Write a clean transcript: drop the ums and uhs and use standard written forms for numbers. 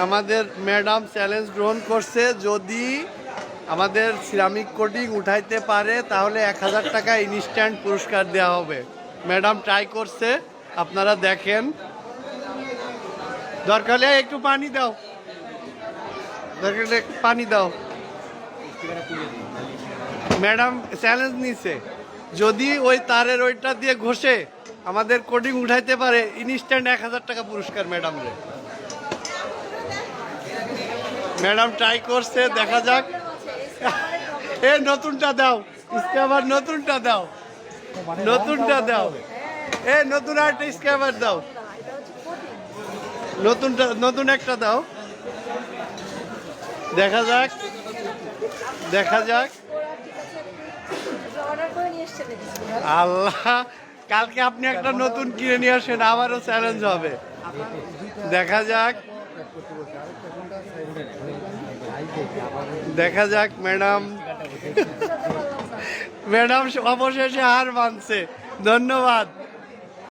আমাদের madam challenge গ্রহণ করছে, যদি আমাদের সিরামিক কোটিং উঠাইতে পারে তাহলে 1000 টাকা ইনস্ট্যান্ট পুরস্কার দেওয়া হবে। ম্যাডাম ট্রাই করছে, আপনারা দেখেন। দরকার হলে একটু পানি দাও, দরকার হলে একটু পানি দাও। ম্যাডাম চ্যালেঞ্জ নিছে, যদি ওই তারের ওইটা দিয়ে ঘষে আমাদের কোটিং উঠাইতে পারে ইনস্ট্যান্ট 1000 টাকা পুরস্কার ম্যাডাম রে। ম্যাডাম ট্রাই করছে, দেখা যাক। এ নতুনটা দাও, স্ক্যাবার নতুনটা দাও, নতুনটা দাও। এ নতুন একটা স্ক্যাবার দাও, নতুনটা, নতুন একটা দাও। দেখা যাক, দেখা যাক। আল্লাহ, কালকে আপনি একটা নতুন কিনে নিয়ে আসেন, আবারও চ্যালেঞ্জ হবে। দেখা যাক, দেখা যাক। ম্যাডাম, ম্যাডাম অবশেষে হার মানছে। ধন্যবাদ।